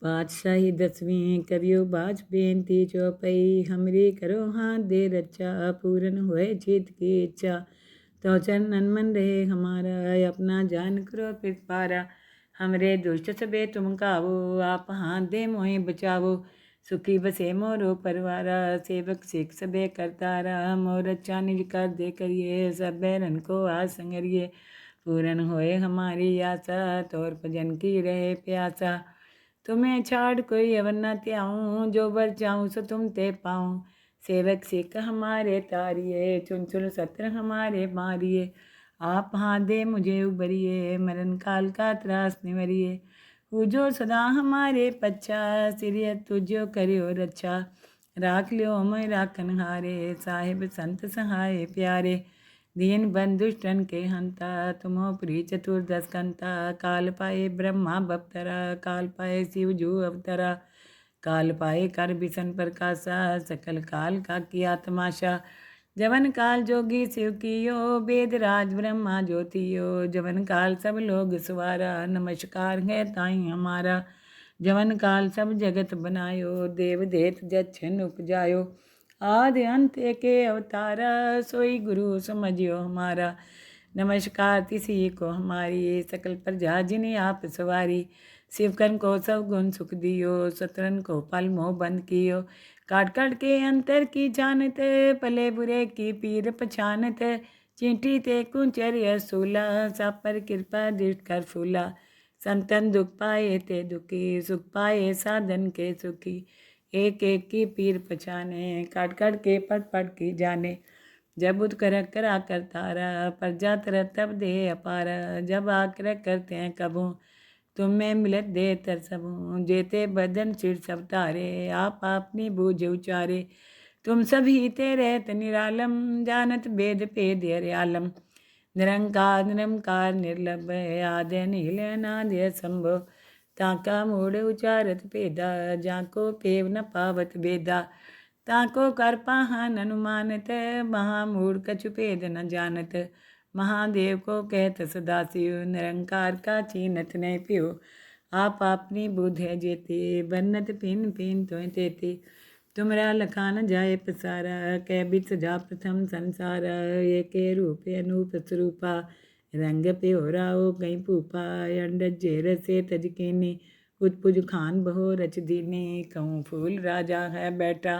पातशाही 10वीं करियो बाज बेनती चौपई हमरी करो हाथ दे रचा पूरन होए चित की इच्छा तो चरणन मन रहे हमारा अपना जान करो फिर पारा हमरे दुष्ट सबे तुम कावो आप हाथ दे मोहि बचावो सुखी बसे मोरो परवारा सेवक सिख सबे करतारा मोर अच्छा निज कर दे करिए सब बैरन को आस संगरिए पूरन होए हमारी आशा तोर भजन की रहे प्यासा तुम्हें छाड़ कोई अवर न त्याऊँ जो बर चाहूँ सो तुम ते पाऊँ सेवक सिख हमारे तारिये चुन चुन सत्र हमारे मारिये आप हाथ दे मुझे उबरिए मरण काल का त्रास निवरिए पूजो सदा हमारे पच्चा सिरिय तुझो करियो रक्षा राख लियो मैं राखन हारे साहिब संत सहाय प्यारे दीन बंधुष्टन के हंता तुमो प्री चतुर्दश कंता काल पाए ब्रह्मा बप्तरा काल पाए शिव जू अवतरा काल पाए कर बिसन प्रकाशा सकल काल का किया तमाशा जवन काल जोगी शिव कियो वेद राज ब्रह्मा ज्योतियो जवन काल सब लोग सवारा नमस्कार है ताई हमारा जवन काल सब जगत बनायो देव देत जच्छन उपजायो आदि अंत के अवतारा सोई गुरु समझियो हमारा नमस्कार तिसी को हमारी सकल प्रजा जिन्हें आप सवारी शिवकन को सब गुण सुख दियो शत्रन को पल मोह बंद कियो काट काट के अंतर की जानत पले बुरे की पीर पछानत चींटी ते कुंचर सूला सब पर कृपा दृष्ट कर फूला संतन दुख पाए ते दुखी सुख पाए साधन के सुखी एक एक की पीर पछाने काट काट के पट पट की जाने जब उद कर करा कर तारा प्रजा तर तब दे अपारा जब आकर करते हैं कबू तुम में मिलत दे तर सबू जेते बदन सिर सब तारे आप अपनी बूझ उचारे तुम सभी तेरे निरालम जानत भेद भेद आलम निरंकार निरंकार निर्लभ आदि नील अनादि संभव ताका मूढ़ उचारत भेदा जाको पेव न पावत भेदा ताको कर पाहन अनुमानत महामूढ़ कछु भेद न जानत महादेव को कहत सदाशिव निरंकार का चीनत नहीं पियो आप अपनी बुध है जेते बन्नत पिन पिन तो तेते तुमरा लखान जाए पसारा कै बित सजा प्रथम संसार एक रूप अनूप स्वरूपा रंग पे हो राओ कहीं पूपा अंडज जेर से तजकीनी उत्पुज खान बहो रच दीनी कहूँ फूल राजा है बैठा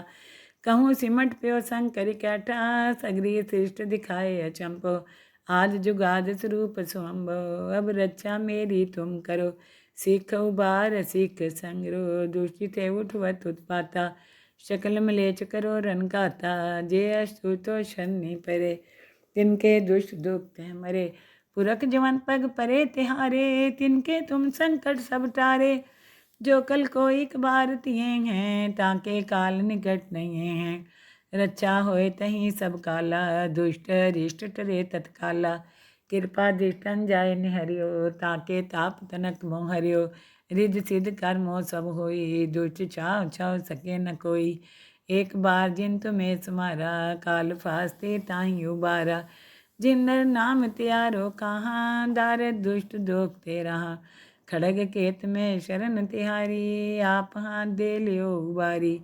कहूँ सिमट प्यो शंकर कैठा सगरी सृष्ट दिखाए अचंपो आज जुगाद स्वरूप स्वम्भो अब रक्षा मेरी तुम करो सीख उबार सीख संगरो दुष्टि थे उठवत उत्पाता शकल मलेच करो रन गाता जे अस्तु तो शनि परे तिनके दुष्ट दुख मरे पुरख जवन पग परे तिहारे तिनके तुम संकट सब टारे जो कल को एक बार तिये हैं ताके काल निकट नहीं हैं रक्षा होए तहीं सब काला दुष्ट रिष्ट टरे तत्काला कृपा दृष्टन जाय निहरियो ताके ताप तनक मोह हरियो रिद सिद्ध कर्मो सब होई दुष्ट छाव छाव सके न कोई एक बार जिन तुम्हें समारा काल फास्ते ताही उबारा जिन नाम त्यारो कहाँ दार दुष्ट दोख तेरा खड़ग केत में शरण तिहारी आप हाथ दे लियो उबारी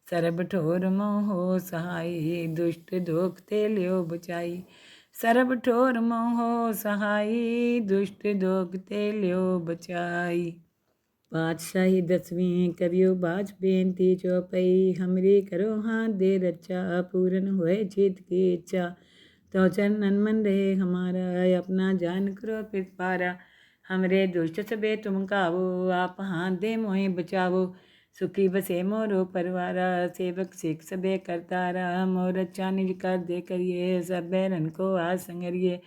सरब ठोर मोहो सहाई दुष्ट दोख ते लियो बचाई सरब ठोर मोहो सहाई दुष्ट दोख ते लियो बचाई पातशाही 10वीं करियो बाज बेनती चौपई हमरी करो हाथ दे रचा पूरन होए चित की इच्छा तो चरणन मन रहे हमारा अपना जान करो फिर पारा हमरे दुष्ट सबे तुम कावो आप हाथ दे मोहि बचावो सुखी बसे मोरो परवारा सेवक सिख सबे करतारा मोर अच्छा निज कर दे करिए सब बैरन को आस संगरिए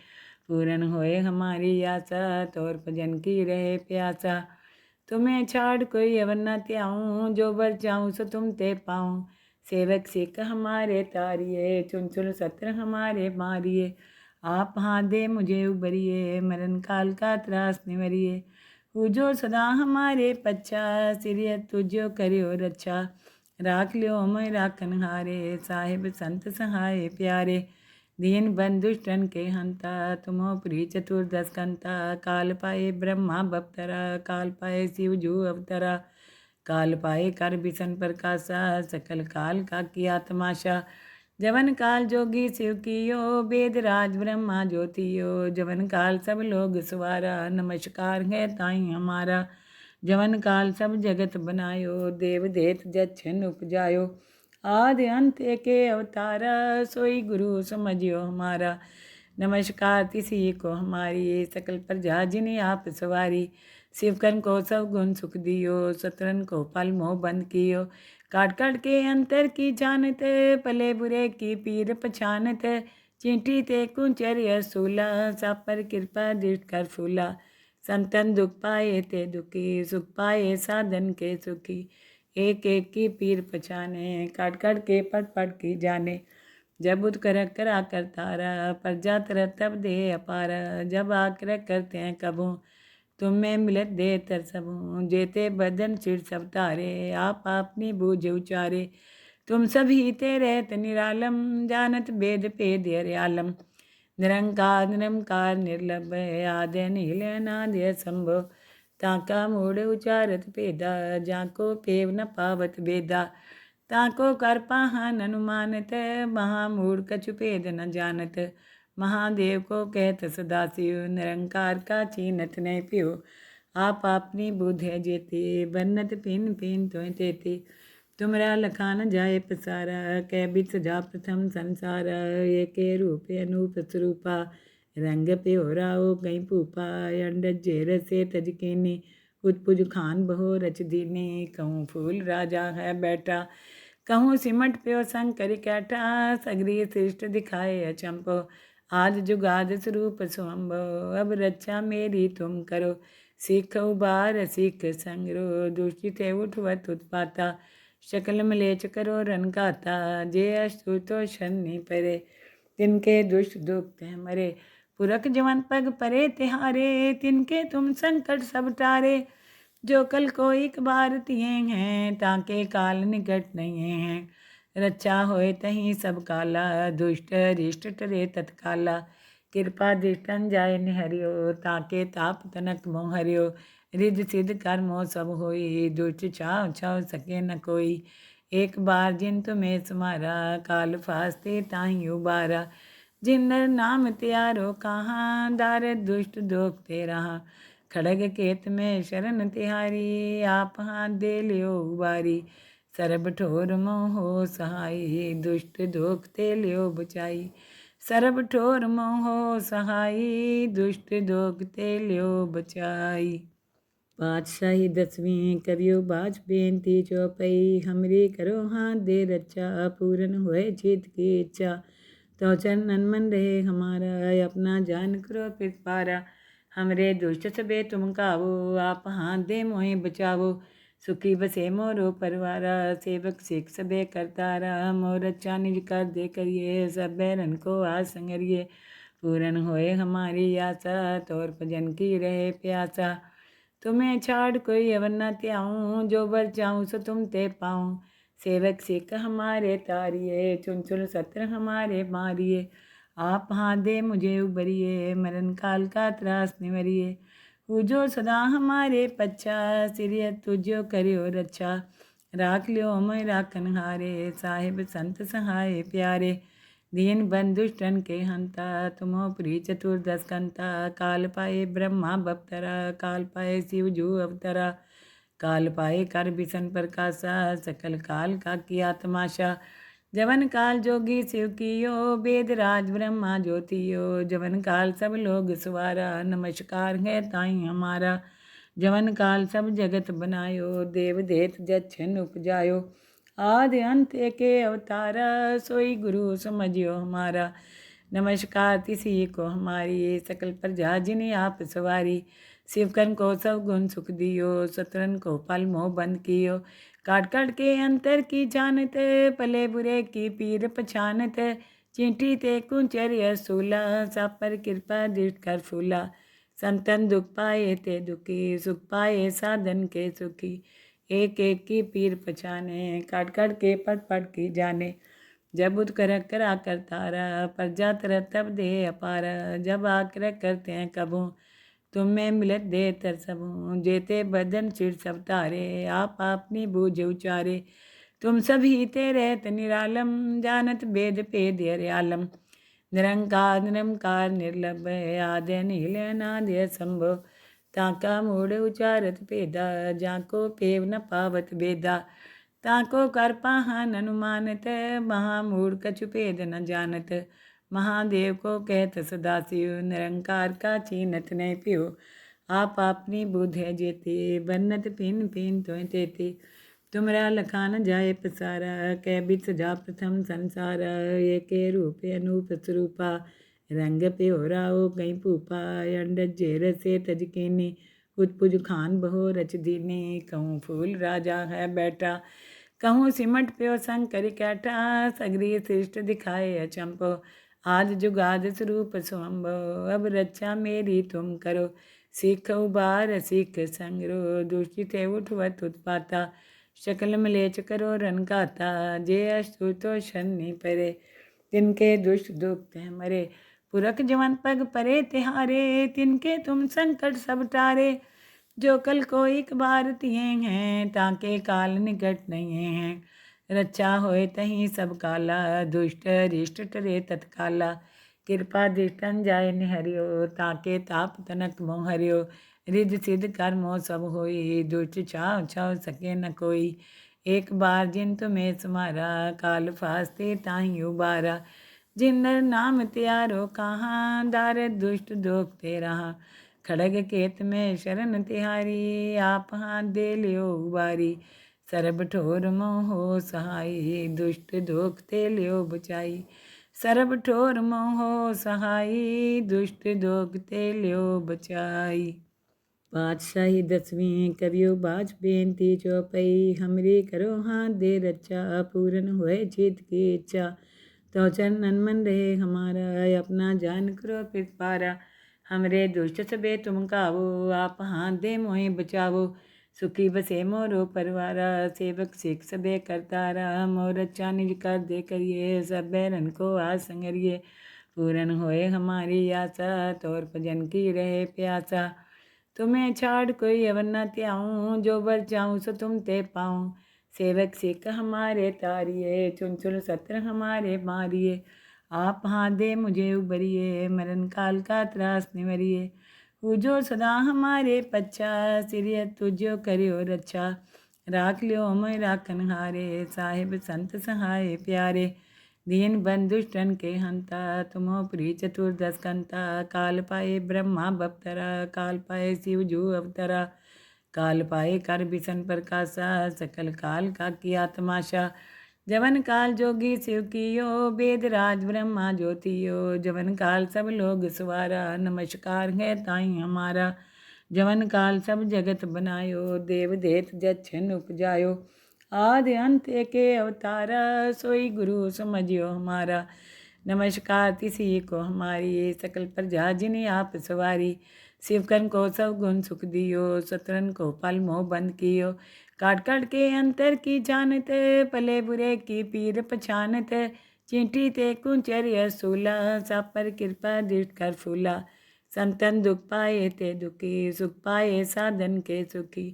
पूरन होए हमारी आशा तोर भजन की रहे प्यासा तुम्हें छाड़ कोई अवर न त्याऊँ जो बर चाहूँ सो तुम ते पाऊँ सेवक सिख हमारे तारिये चुन चुन सत्र हमारे मारिये आप हाथ दे मुझे उबरिए मरण काल का त्रास निवरिए पूजो सदा हमारे पच्चा सिरिय तुझो करियो रक्षा राख लियो मैं राखन हारे साहिब संत सहाय प्यारे दीन बंधुष्टन के हंता तुमो प्री चतुर्दश कंता काल पाए ब्रह्मा बप्तरा काल पाए शिव जू अवतरा काल पाए कर बिसन प्रकाशा, सकल काल का किया तमाशा। जवन काल जोगी शिव कियो, वेद राज ब्रह्मा ज्योतियो। जवन काल सब लोग सवारा, नमस्कार है ताई हमारा। जवन काल सब जगत बनायो, देव देत जच्छन उपजायो। आदि अंत एके अवतारा, सोई गुरु समझियो हमारा। नमस्कार तिसी को हमारी, सकल प्रजा जिन्हें आप सवारी। शिवकन को सब गुण सुख दियो, सतरन को पल मोह बंद कियो। काट काट के अंतर की जानत, भले बुरे की पीर पछानत। चींटी ते कुंचर सूला, सब पर कृपा दृष्ट कर फूला। संतन दुख पाए ते दुखी, सुख पाए साधन के सुखी। एक एक की पीर पछाने, काट काट के पट पट की जाने। जब उद कर करा कर तारा, प्रजा तर तब दे अपारा। जब आकर करते हैं कबू, तुम में मिलत दे तर सबू। जेते बदन चिर सब तारे, आप अपनी बूझ उचारे। तुम सब ही ते रहत निरालम, जानत वेद पेद आलम। निरंकार निरंकार निर्लभ, आद्य नील अनाद्य संभव। ताका मूढ़ उचारत पेदा, जाको पेव न पावत बेदा। ताको कर पाहन अनुमानत, महामूढ़ कछु भेद न जानत। महादेव को कहत सदाशिव, निरंकार का चीनत नहीं पियो। आप अपनी बुध है जेते, बन्नत पिन पिन तो तेते। तुमरा लखान जाए पसारा, कै बित सजा प्रथम संसार। एक रूप अनूप स्वरूपा, रंग प्योराओ कहीं भूपा। अंडज जेर से तजकीनी, उत्पुज खान बहो रच दीनी। कहूँ फूल राजा है बैठा, कहूँ सिमट प्यो शंकर कैठा। सगरी सृष्ट दिखाए अचंपो, आज जुगाद स्वरूप स्वंभो। अब रक्षा मेरी तुम करो, सीख उबार सीख संग्रो। दूषित है उठवत उत्पाता, शकल मलेच करो रन गाता। जे अस्तुतो शनि परे, तिनके दुष्ट दुख मरे। पुरख जवन पग परे तिहारे, तिनके तुम संकट सब टारे। जो कल को एक बार तिए हैं, ताके काल निकट नहीं हैं। रक्षा होए तहीं सब काला, दुष्ट रिष्ट टरे तत्काला। कृपा दृष्टन जाय निहरियो, ताके ताप तनक मोह हरियो। रिद्ध सिद्ध कर्मो सब होई, दुष्ट छाव छाव सके न कोई। एक बार जिन तुम्हें समारा, काल फास्ते ताही उबारा। जिन नर नाम त्यारो कहाँ, दार दुष्ट दोख ते रहा। खड़ग केत में शरण तिहारी, आप हाथ दे लियो उबारी। सरब ठोर मोहो सहाई, दुष्ट दोख ते लियो बचाई। सरब ठोर मोहो सहाई, दुष्ट दोख ते लियो बचाई। पातशाही 10वीं करियो बाज बेनती चौपई। हमरी करो हाथ दे रक्षा, पूरन होए चित की इच्छा। तो चरणन मन रहे हमारा, अपना जान करो पिपारा। हमरे दुष्ट सबे तुम कावो, आप हाथ दे मोहे बचावो। सुखी बसे मोरो परवारा, सेवक सिख सबे करतारा। मोर अच्छा निज कर दे करिए, सब बैरन को आज संगरिए। पूरन होए हमारी आशा, तोर भजन की रहे प्यासा। तुम्हें छाड़ कोई अवर न त्याऊँ, जो वर चाहूँ सो तुम ते पाऊँ। सेवक सिख हमारे तारिये, चुन चुन सत्र हमारे मारिए। आप हाथ दे मुझे उबरिए, मरण काल का त्रास निवरिए। पूजो सदा हमारे पच्छा, सिरिय तुझो करियो रक्षा। राख लियो मैं राखन हारे, साहिब संत सहाय प्यारे। दीन बंधुष्टन के हंता, तुमो प्री चतुर्दश कंता। काल पाए ब्रह्मा बप्तरा, काल पाए शिव जू अवतरा। काल पाए कर बिसन प्रकाशा, सकल काल का किया तमाशा। जवन काल जोगी शिव कियो, वेद राज ब्रह्मा ज्योतियो। जवन काल सब लोग सवारा, नमस्कार है ताई हमारा। जवन काल सब जगत बनायो, देव देत जच्छन उपजायो। आदि अंत एके अवतारा, सोई गुरु समझियो हमारा। नमस्कार तिसी को हमारी, सकल प्रजा जिन्हें आप सवारी। शिवकन को सब गुण सुख दियो, सतरन को पल मोह बंद कियो। काट काट के अंतर की जानत, भले बुरे की पीर पछानत। चींटी ते कुंचर सूला, सब पर कृपा दृष्ट कर फूला। संतन दुख पाए ते दुखी, सुख पाए साधन के सुखी। एक एक की पीर पछाने, काट काट के पट पट की जाने। जब उद कर करा कर तारा, प्रजा तर तब दे अपारा। जब आकर करते हैं कबू, तुम में मिलत दे तरसबूं जेते बदन चिर सब तारे आप अपनी बूझ उचारे तुम सभी ते रहत निरालम जानत वेद भेद अर्यालम निरंकार निरंकार निर्लभ आद्य नील अनाद्य संभव ताका मूढ़ उचारत भेदा जाको पेव न पावत बेदा ताको कर पाहन अनुमानत महामूढ़ कछु भेद न जानत महादेव को कहत सदाशिव निरंकार का चीनत नहीं पियो आप अपनी बुध है जेते बन्नत पिन पिन तो तेते तुमरा लखान जाए पसारा कै बिच सजा प्रथम संसार ये के रूप अनूप स्वरूपा रंग पे हो राओ कहीं भूपा अंडज जेर से तजकीनी उत्पुज खान बहो रच दीनी कहूँ फूल राजा है बैठा कहूँ सिमट प्यो संग करी कैठा सगरी श्रेष्ठ दिखाए अचंपो आज जुगाद स्वरूप स्वम्भो अब रक्षा मेरी तुम करो सिख उबार सिख संगरो दुष्टि थे उठवत उत्पाता शकल मलेच करो रन गाता जे अस्तु तो शनि परे तिनके दुष्ट दुख मरे पुरख जवन पग परे तिहारे तिनके तुम संकट सब टारे जो कल को एक बार तिये हैं ताके काल निकट नहीं हैं रक्षा होए तहीं सब काला दुष्ट रिष्ट टरे तत्काला कृपा दृष्टन जाय निहरियो ताके ताप तनक मोह हरियो रिद्ध सिद्ध कर्मो सब होई दुष्ट छाव छाव सके न कोई एक बार जिन तुम्हें समारा काल फास्ते ताही उबारा जिन नर नाम त्यारो कहाँ दार दुष्ट दोख ते रहा खड़ग केत में शरण तिहारी आप हाथ दे लियो उबारी सरब ठोर मोहो सहाई दुष्ट दोख ते लियो बचाई सरब ठोर मोहो सहाई दुष्ट दोख ते लियो बचाई। पातशाही 10वीं करियो बाज बेनती चौपई हमरी करो हाथ दे रक्षा पूर्ण होए चित की इच्छा तो चरण मन रहे हमारा अपना जान करो फिर पारा हमरे दुष्ट सबे तुम कावो आप हाथ दे मोहि बचावो सुखी बसे मोरो परवारा सेवक सिख सबे करतारा मोर अच्छा निज कर दे करिए सब बैरन को आज संगरिए पूर्ण होए हमारी आशा तौर भजन की रहे प्यासा तुम्हें छाड़ कोई अवर न त्याऊँ जो बर चाहूँ सो तुम ते पाऊँ सेवक सिख हमारे तारिए चुन चुन सत्र हमारे मारिए आप हाथ दे मुझे उबरिए मरण काल का त्रास निवरिए जो सदा हमारे पच्छा सिरिय तुझो करियो रक्षा राख लियो मैं राखन हारे साहिब संत सहाय प्यारे दीन बंधुष्टन के हंता तुमो प्री चतुर्दश कंता काल पाए ब्रह्मा बप्तरा काल पाए शिव जू अवतरा काल पाए कर बिसन प्रकाशा सकल काल का किया तमाशा जवन काल जोगी शिव कियो वेद राज ब्रह्मा ज्योतियो जवन काल सब लोग सवारा नमस्कार है ताई हमारा जवन काल सब जगत बनायो देव देत जच्छन उपजायो आदि अंत के अवतारा सोई गुरु समझियो हमारा नमस्कार तिसी को हमारी सकल प्रजा जिन्हें आप सवारी शिवकन को सब गुण सुख दियो शत्रन को पल मोह बंद कियो काट काट के अंतर की जानत पले बुरे की पीर पछानत चींटी ते कुंचर्य सूला सब पर कृपा दृष्ट कर फूला संतन दुख पाए ते दुखी सुख पाए साधन के सुखी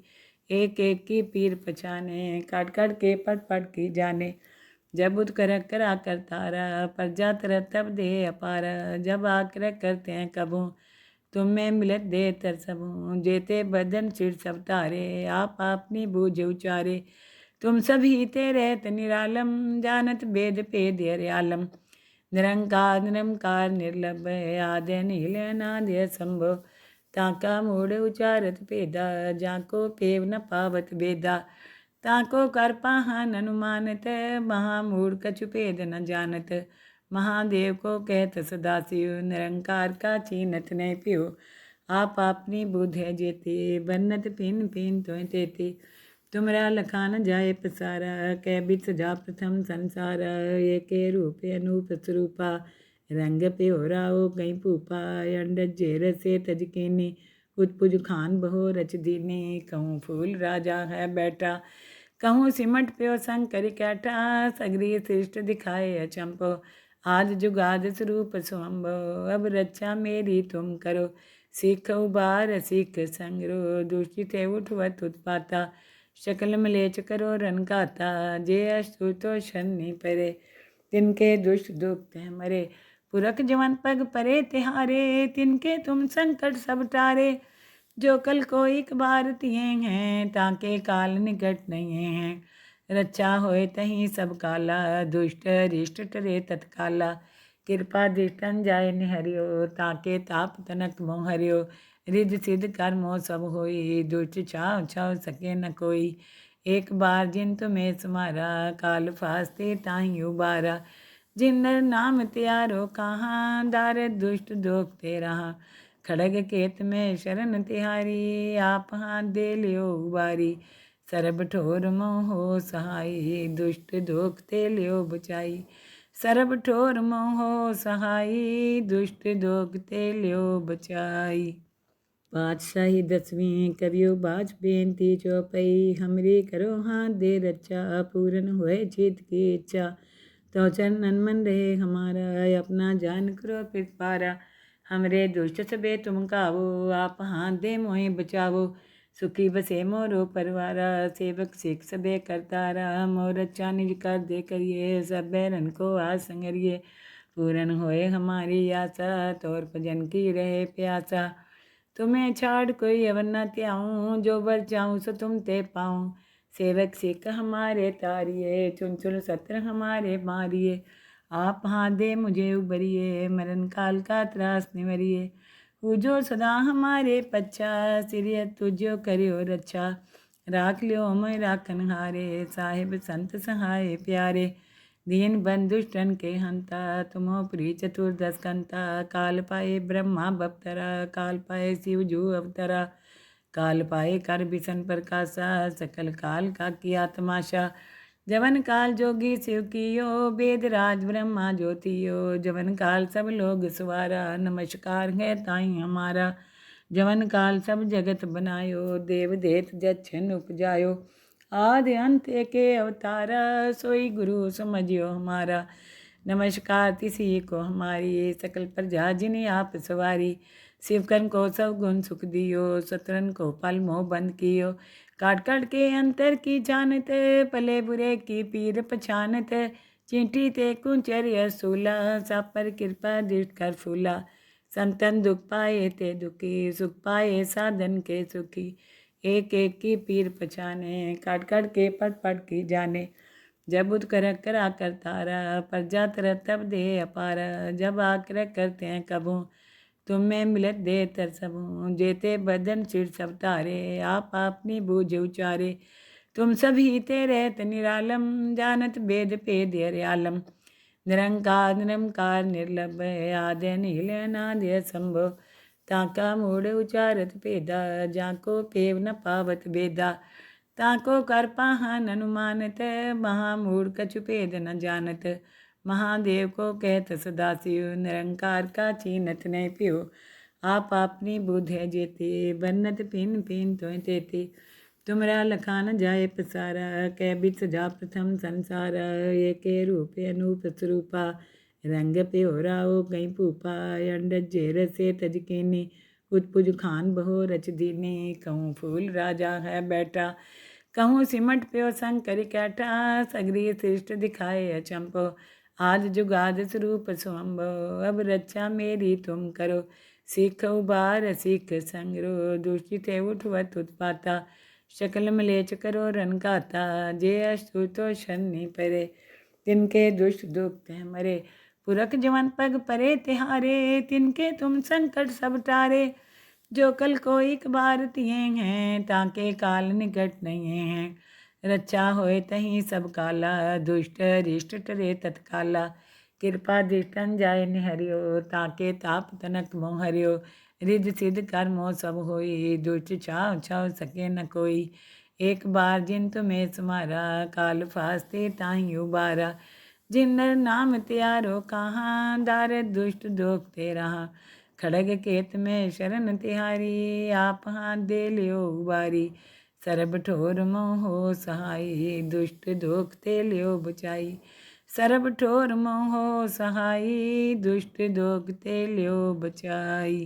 एक एक की पीर पछाने काट काट के पट पट की जाने जब उद कर करा कर तारा प्रजा तरह तब दे अपारा जब आकर करते हैं कबू तुम में मिलत दे तरसबूं जेते बदन चिर सब तारे आप अपनी बूझ उचारे तुम सभी ते रहत निरालम जानत वेद भेद अर्यालम निरंकार निरंकार निर्लभ आद्य नील अनाद्य संभव ताका मूढ़ उचारत भेदा जाको पेव न पावत बेदा ताको कर पाहन अनुमानत महामूढ़ कछु भेद न जानत महादेव को कहत सदाशिव निरंकार का चीनत नहीं पियो आप अपनी बुध है जेते बन्नत पिन पिन तो तेते तुमरा लखान जाए पसारा कै बिच सजा प्रथम संसार ये के रूप अनूप स्वरूपा रंग पे हो राओ कहीं भूपा अंडज जेर से तजकीनी उत्पुज खान बहो रच दीनी कहूँ फूल राजा है बैठा कहूँ सिमट प्यो संग करी कैठा सगरी श्रेष्ठ दिखाए अचंपो आज जुगाद स्वरूप स्वम्भो अब रक्षा मेरी तुम करो सिख उबार सिख संगरो, दूषित है उठवत उत्पाता, शकल मलेच करो रन गाता, जे अस्तु तो शनि परे, तिनके दुष्ट दुख मरे, पुरख जवन पग परे तिहारे, तिनके तुम संकट सब टारे, जो कल को एक बार तिये हैं, ताके काल निकट नहीं हैं, रक्षा होए तहीं सब काला, दुष्ट रिष्ट टरे तत्काला, कृपा दृष्टन जाय निहरियो, ताके ताप तनक मोह हरियो, रिद्धि सिद्ध कर्मो सब होई, दुष्ट छाव छाव सके न कोई, एक बार जिन तुम्हें समारा, काल फास्ते ताही उबारा, जिन नर नाम त्यारो कहाँ, दार दुष्ट दोख ते रहा, खड़ग केत में शरण तिहारी, आप हाथ दे लियो उबारी, सरब ठोर मोहो सहाई, दुष्ट दोख ते लियो बचाई, सरब ठोर मोहो सहाई, दुष्ट दोख ते लियो बचाई। पातशाही 10वीं करियो बाज बेनती चौपई, हमरी करो हाथ दे रक्षा, पूरन होए चित की इच्छा, तो चरणन मन रहे हमारा, अपना जान करो पिपारा, हमरे दुष्ट सबे तुम कावो, आप हाथ दे मोहि बचावो, सुखी बसे मोरो परवारा, सेवक सिख सबे करतारा, मोर अच्छा निज कर दे करिए, सब बैरन को आज संगरिए, पूरन होए हमारी आशा, तोर भजन की रहे प्यासा, तुम्हें छाड़ कोई अवर न त्याऊँ, जो वर चाहूँ सो तुम ते पाऊँ, सेवक सिख हमारे तारिए, चुन चुन सत्र हमारे मारिए, आप हाथ दे मुझे उबरिए, मरण काल का त्रास निवरिए, पूजो सदा हमारे पच्छा, सिरिय तुझो करियो रक्षा, राख लियो मैं राखन हारे, साहिब संत सहाय प्यारे, दीन बंधुष्टन के हंता, तुमो प्री चतुर्दश कंता, काल पाए ब्रह्मा बप्तरा, काल पाए शिव जू अवतरा, काल पाए कर बिसन प्रकाशा, सकल काल का किया तमाशा, जवन काल जोगी शिव कियो, वेद राज ब्रह्मा ज्योतियो, जवन काल सब लोग सवारा, नमस्कार है ताई हमारा, जवन काल सब जगत बनायो, देव देत जच्छन उपजायो, आदि अंत एके अवतारा, सोई गुरु समझियो हमारा, नमस्कार तिसी को हमारी, सकल प्रजा जिन्हें आप सवारी, शिवकन को सब गुण सुख दियो, सतरन को पल मोह बंद कियो, काट काट के अंतर की जानत, पले बुरे की पीर पछानत, चींटी ते कुंचर सूला, सब पर कृपा दृष्ट कर फूला, संतन दुख पाए ते दुखी, सुख पाए साधन के सुखी, एक एक की पीर पछाने, काट काट के पट पट की जाने, जब उद कर करा कर तारा, प्रजा तर तब दे अपारा, जब आकर करते हैं कबू, तुम्हें मिलत दे तर सबू, जेते बदन सिर सब तारे, आप अपनी बूझ उचारे, तुम सभी ते रहत निरालम, जानत वेद भेद हरियालम, निरंकार निरंकार निर्लभ, आद्य नील अनाद्य संभव, ताका मूढ़ उचारत भेदा, जाको पेव न पावत भेदा, ताको कर पाहन अनुमानत, महामूढ़ कछु भेद न जानत, महादेव को कहत सदाशिव, निरंकार का चीनत नहीं पियो, आप अपनी बुद्ध है जेते, बन्नत पिन पिन तो तेते, तुमरा लखान जाए पसारा, कै बित सजा प्रथम संसार, एक रूप अनूप स्वरूपा, रंग प्योराओ कहीं भूपा, अंडज जेर से तजकीनी, उत्पुज खान बहो रच दीनी, कहूँ फूल राजा है बैठा, कहूँ सिमट प्यो शंकर कैठा, सगरी सृष्ट दिखाए अचंपो, आज जुगाद स्वरूप स्वम्भो, अब रक्षा मेरी तुम करो, सिख उबार सिख संगरो, दूषित है उठवत उत्पाता, शकल मलेच करो रन गाता, जे अस्तु तो शनि परे, तिनके दुष्ट दुख मरे, पुरख जवन पग परे तिहारे, तिनके तुम संकट सब टारे, जो कल को एक बार तिये हैं, ताके काल निकट नहीं हैं, रक्षा होए तहीं सब काला, दुष्ट रिष्ट टरे तत्काला, कृपा दृष्टन जाय निहरियो, ताके ताप तनक मोह हरियो, रिद्धि सिद्ध कर्मो सब होई, दुष्ट छाव छाव सके न कोई, एक बार जिन तुम्हें समारा, काल फास्ते ताही उबारा, जिन नर नाम त्यारो कहाँ, दार दुष्ट दोख ते रहा, खड़ग केत में शरण तिहारी, आप हाथ दे लियो उबारी, सरब ठोर मोहो सहाई, दुष्ट दोख ते लियो बचाई, सरब ठोर मोहो सहाई, दुष्ट दोख ते लियो बचाई।